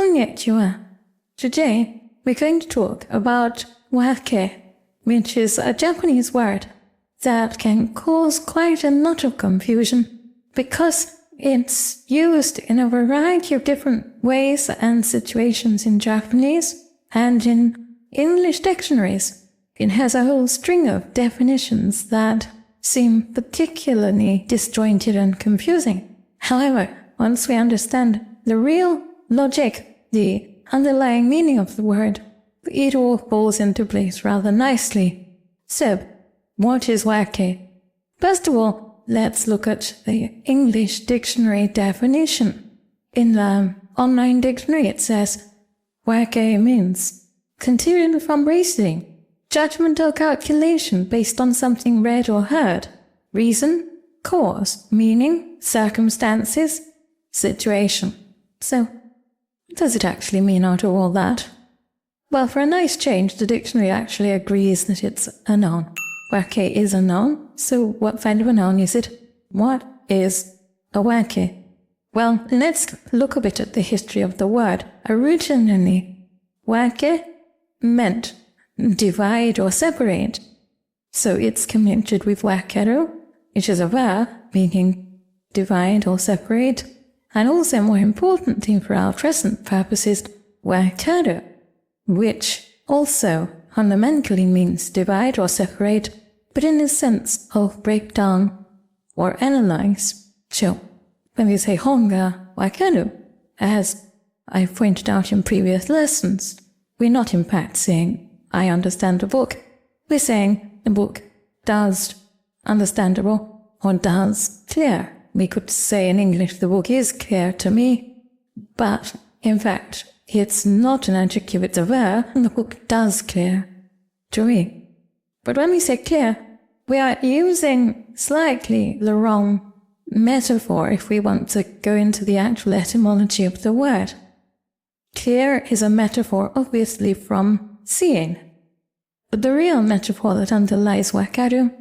Konnichiwa. Today, we're going to talk about wake, which is a Japanese word that can cause quite a lot of confusion because it's used in a variety of different ways and situations in Japanese and in English dictionaries. It has a whole string of definitions that seem particularly disjointed and confusing. However, once we understand the real logic, the underlying meaning of the word, it all falls into place rather nicely. So, what is wake? First of all, let's look at the English dictionary definition. In the online dictionary it says, wake means continuing from reasoning, judgment or calculation based on something read or heard, reason, cause, meaning, circumstances, situation. So, what does it actually mean out of all that? Well, for a nice change, the dictionary actually agrees that it's a noun. Wake is a noun, so what kind of a noun is it? What is a wake? Well, let's look a bit at the history of the word. Originally, wake meant divide or separate. So it's connected with wakeru, which is a verb meaning divide or separate, and also more importantly for our present purposes, wakeru, which also fundamentally means divide or separate, but in the sense of break down or analyze. So, when we say honga wakeru, as I've pointed out in previous lessons, we're not in fact saying, I understand the book. We're saying the book does understandable or does clear. We could say in English the book is clear to me, but in fact it's not an adjective, it's a verb, and the book does clear to me. But when we say clear, we are using slightly the wrong metaphor if we want to go into the actual etymology of the word. Clear is a metaphor obviously from seeing. But the real metaphor that underlies wakeru,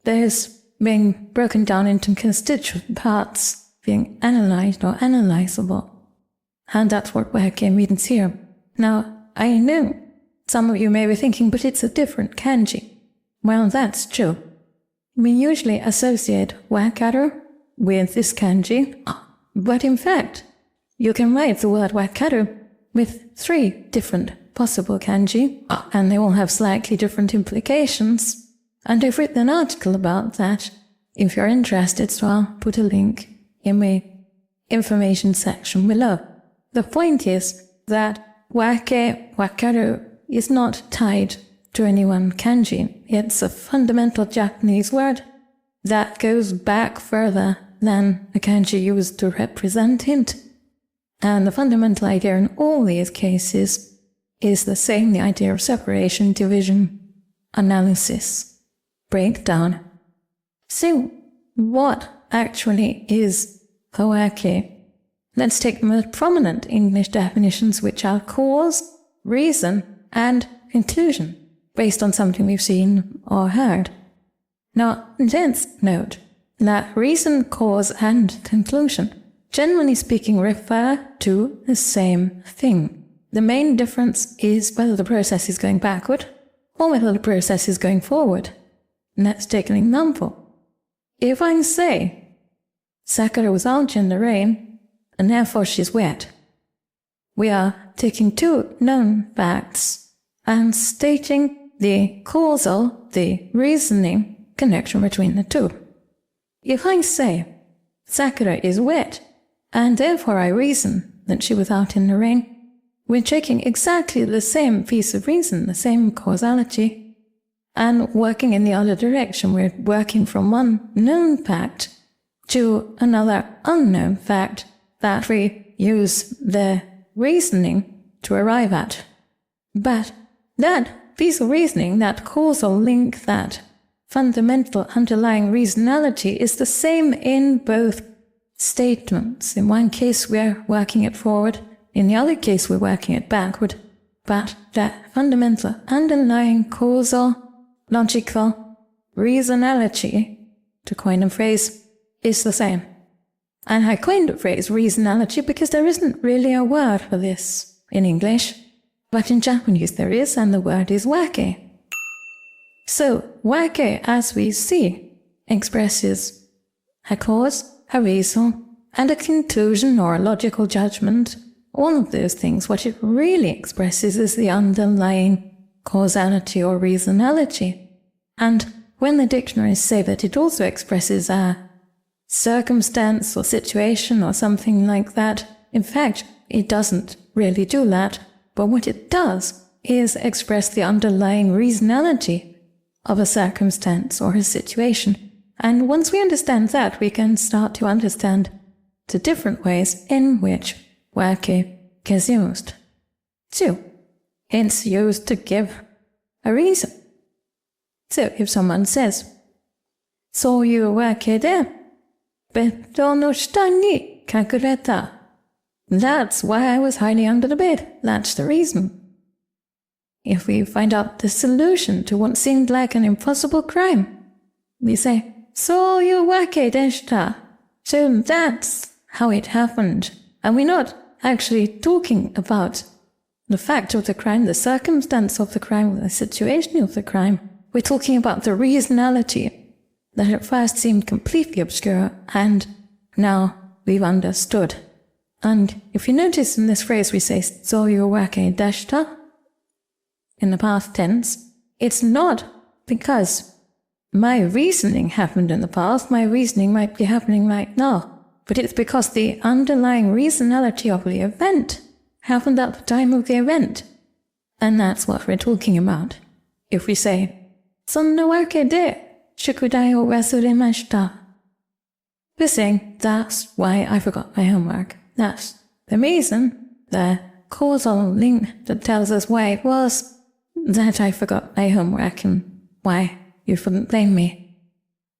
there's being broken down into constituent parts, being analyzed or analyzable. And that's what wake means here. Now, I know some of you may be thinking, but it's a different kanji. Well, that's true. We usually associate wakeru with this kanji, but in fact, you can write the word wakeru with 3 different possible kanji, and they all have slightly different implications. And I've written an article about that. If you're interested, so I'll put a link in the information section below. The point is that wakeru is not tied to any one kanji. It's a fundamental Japanese word that goes back further than the kanji used to represent it. And the fundamental idea in all these cases is the same, the idea of separation, division, analysis, breakdown. So, what actually is wake? Let's take the most prominent English definitions, which are cause, reason, and conclusion, based on something we've seen or heard. Now, let's note that reason, cause, and conclusion, generally speaking, refer to the same thing. The main difference is whether the process is going backward or whether the process is going forward. Let's take an example. If I say, Sakura was out in the rain, and therefore she's wet, we are taking 2 known facts and stating the causal, the reasoning connection between the 2. If I say, Sakura is wet, and therefore I reason that she was out in the rain, we're taking exactly the same piece of reason, the same causality, and working in the other direction. We're working from one known fact to another unknown fact that we use the reasoning to arrive at. But that piece of reasoning, that causal link, that fundamental underlying reasonality is the same in both statements. In one case we're working it forward, in the other case we're working it backward, but that fundamental underlying causal, logical reasonality, to coin a phrase, is the same. And I coined the phrase reasonality because there isn't really a word for this in English, but in Japanese there is, and the word is wake. So, wake, as we see, expresses a cause, a reason, and a conclusion or a logical judgment. All of those things, what it really expresses is the underlying causality or reasonality. And when the dictionaries say that it also expresses a circumstance or situation or something like that, in fact, it doesn't really do that. But what it does is express the underlying reasonality of a circumstance or a situation. And once we understand that, we can start to understand the different ways in which wake is used. So, it's used to give a reason. So, if someone says, そういうわけで、ベッドの下に隠れた. That's why I was hiding under the bed. That's the reason. If we find out the solution to what seemed like an impossible crime, we say, そういうわけでした. So that's how it happened. And we're not actually talking about the fact of the crime, the circumstance of the crime, the situation of the crime. We're talking about the reasonality that at first seemed completely obscure, and now we've understood. And if you notice in this phrase we say そういうわけでした in the past tense, it's not because my reasoning happened in the past, my reasoning might be happening right now. But it's because the underlying reasonality of the event happened at the time of the event. And that's what we're talking about. If we say, そんなわけで宿題を忘れました. We're saying, that's why I forgot my homework. That's the reason, the causal link that tells us why it was that I forgot my homework and why you shouldn't blame me.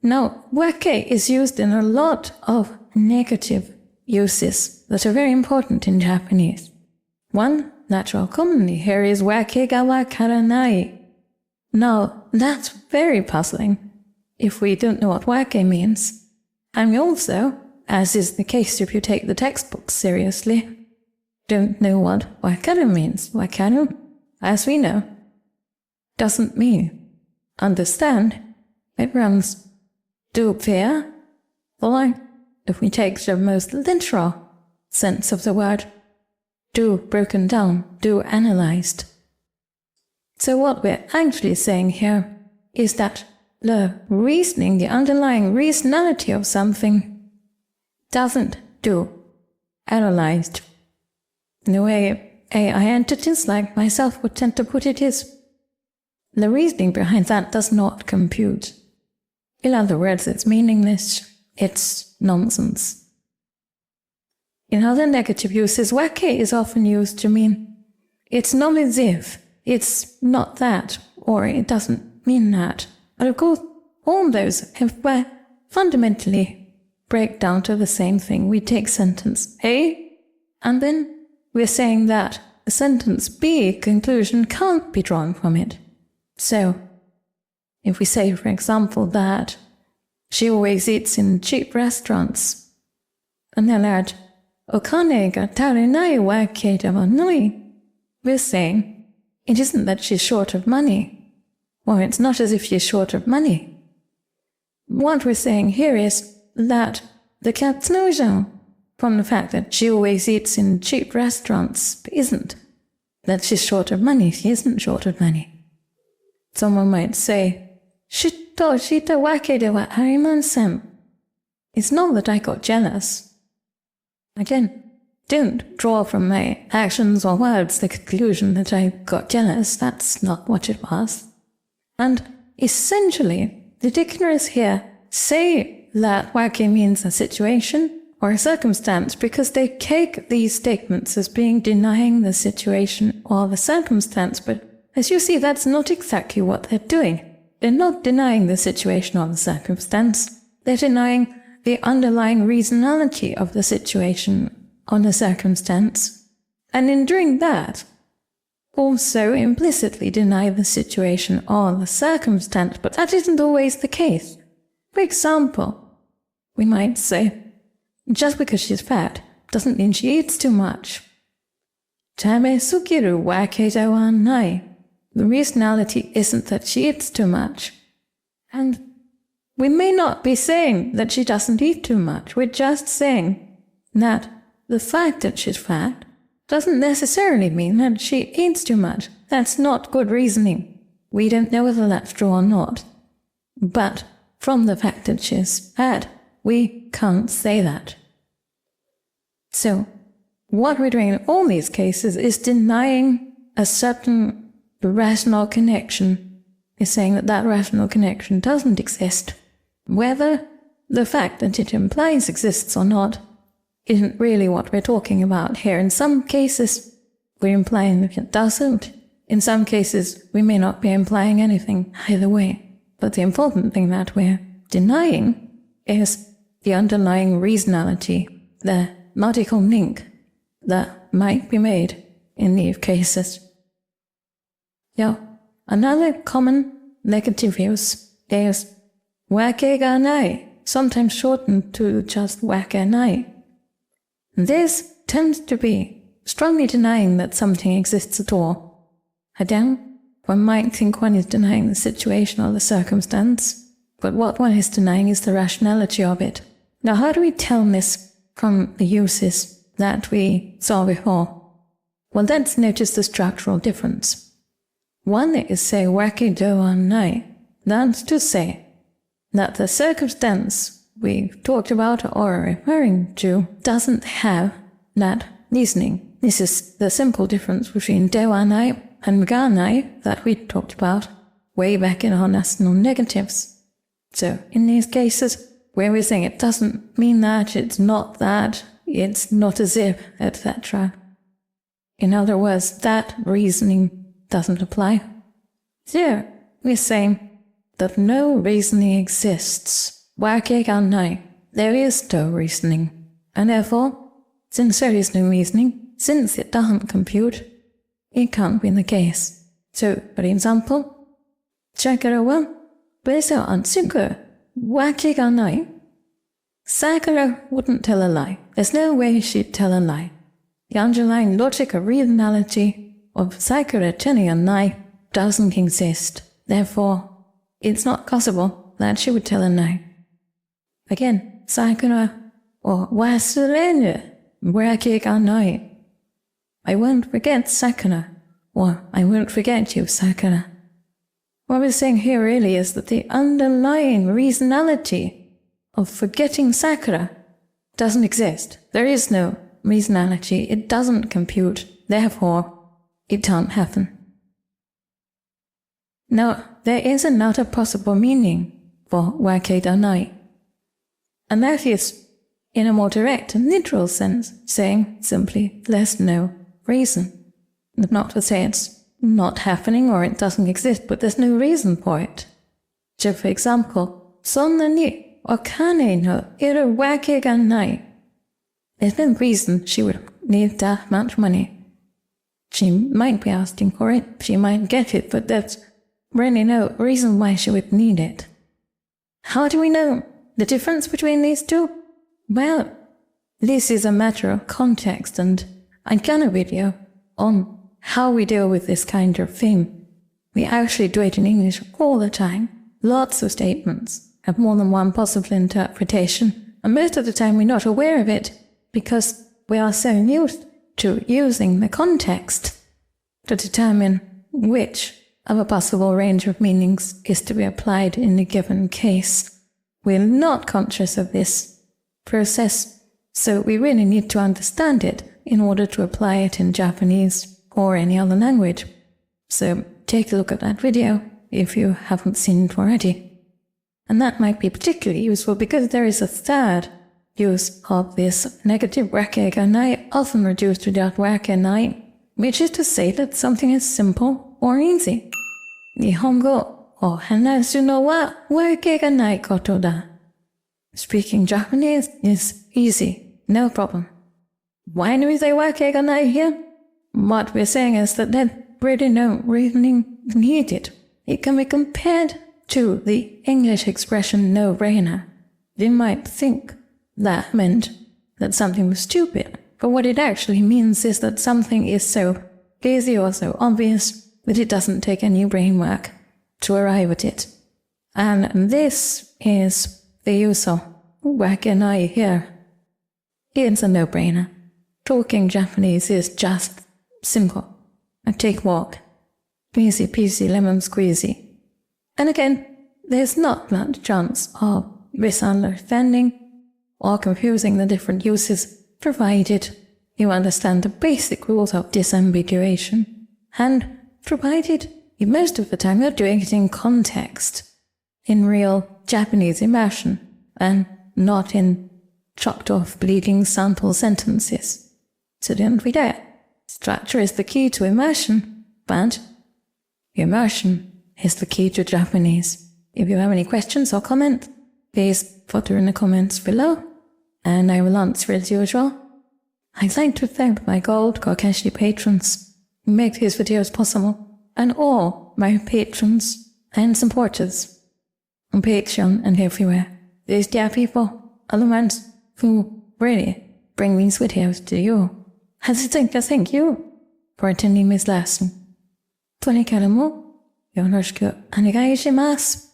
Now, wake is used in a lot of negative uses that are very important in Japanese. One natural commonly here is wake ga wakaranai. Now, that's very puzzling if we don't know what wake means. And we also, as is the case if you take the textbooks seriously, don't know what wakaru means. Wakaru, as we know, doesn't mean understand. It runs do fear, or if we take the most literal sense of the word, do broken down, do analyzed. So what we're actually saying here is that the reasoning, the underlying reasonality of something doesn't do analyzed. The way AI entities like myself would tend to put it is, the reasoning behind that does not compute. In other words, it's meaningless, it's nonsense. In other negative uses, wake is often used to mean it's not as if, it's not that, or it doesn't mean that. But of course, all those fundamentally break down to the same thing. We take sentence A, and then we're saying that the sentence B conclusion can't be drawn from it. So, if we say, for example, that she always eats in cheap restaurants, and they'll add, お金が足りないわけではない. We're saying, it isn't that she's short of money, or it's not as if she's short of money. What we're saying here is that the katsunojo, from the fact that she always eats in cheap restaurants, isn't that she's short of money. She isn't short of money. Someone might say, 嫉妬したわけではありません. It's not that I got jealous. Again, don't draw from my actions or words the conclusion that I got jealous. That's not what it was. And essentially, the dictionaries here say that wake means a situation or a circumstance because they take these statements as being denying the situation or the circumstance, but as you see, that's not exactly what they're doing. They're not denying the situation or the circumstance. They're denying the underlying reasonality of the situation or the circumstance. And in doing that, also implicitly deny the situation or the circumstance, but that isn't always the case. For example, we might say, Just because she's fat doesn't mean she eats too much. Tame sukiru wake dawa nai. The reasonality isn't that she eats too much. And we may not be saying that she doesn't eat too much. We're just saying that the fact that she's fat doesn't necessarily mean that she eats too much. That's not good reasoning. We don't know whether that's true or not. But from the fact that she's fat, we can't say that. So, what we're doing in all these cases is denying a certain rational connection, is saying that that rational connection doesn't exist. Whether the fact that it implies exists or not isn't really what we're talking about here. In some cases, we're implying that it doesn't. In some cases, we may not be implying anything either way. But the important thing that we're denying is the underlying reasonality, the logical link that might be made in these cases. Yeah, another common negative use is wake ga nai, sometimes shortened to just wake nai. This tends to be strongly denying that something exists at all. Again, one might think one is denying the situation or the circumstance, but what one is denying is the rationality of it. Now, how do we tell this from the uses that we saw before? Well, let's notice the structural difference. One is say wake doa nai. That's to say that the circumstance we talked about or are referring to doesn't have that reasoning. This is the simple difference between doa nai and ga nai that we talked about way back in our lesson on negatives. So in these cases where we're saying it doesn't mean that, it's not as if, etc. In other words, that reasoning doesn't apply. Here we're saying that no reasoning exists. Wake ga nai. There is no reasoning. And therefore, since there is no reasoning, since it doesn't compute, it can't be the case. So, for example, Sakura wa beso an tsuku wake ga nai. Sakura wouldn't tell a lie. There's no way she'd tell a lie. The underlying logic or reasonality of Sakura telling a lie doesn't exist. Therefore, it's not possible that she would tell a lie. Again, Sakura or wasurenu wake ga nai. I won't forget Sakura, or I won't forget you, Sakura. What we're saying here really is that the underlying reasonality of forgetting Sakura doesn't exist. There is no reasonality. It doesn't compute. Therefore, it can't happen. Now, there is another possible meaning for wake ga nai, and that is in a more direct and literal sense, saying simply there's no reason. Not to say it's not happening or it doesn't exist, but there's no reason for it. So, for example, sonna ni okane no iru wake ga nai. There's no reason she would need that much money. She might be asking for it, she might get it, but there's really no reason why she would need it. How do we know the difference between these two? Well, this is a matter of context, and I've done a video on how we deal with this kind of thing. We actually do it in English all the time. Lots of statements have more than one possible interpretation, and most of the time we're not aware of it because we are so used to using the context to determine which of a possible range of meanings is to be applied in a given case. We're not conscious of this process, so we really need to understand it in order to apply it in Japanese or any other language. So take a look at that video if you haven't seen it already. And that might be particularly useful because there is a third use of this negative wake ga nai, often reduced to that wake nai, which is to say that something is simple or easy. Nihongo o hanasu no wa wake ga nai koto da. Speaking Japanese is easy, no problem. Why do we say wake ga nai here? What we're saying is that there's really no reasoning needed. It can be compared to the English expression no-brainer. You might think that meant that something was stupid, but what it actually means is that something is so easy or so obvious that it doesn't take any brain work to arrive at it. And this is the use of wakanai here. It's a no-brainer. Talking Japanese is just simple. A take walk. Easy peasy lemon squeezy. And again, there's not much chance of misunderstanding or confusing the different uses, provided you understand the basic rules of disambiguation, and provided you most of the time you're doing it in context, in real Japanese immersion, and not in chopped off bleeding sample sentences. So don't be there. Structure is the key to immersion, but immersion is the key to Japanese. If you have any questions or comments, please put them in the comments below, and I will answer as usual. I'd like to thank my Gold Kokeshi patrons who make these videos possible, and all my patrons and supporters on Patreon and everywhere. These dear people are the ones who really bring these videos to you. I'd like to thank you for attending this lesson. これからもよろしくお願いします。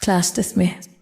Class dismissed.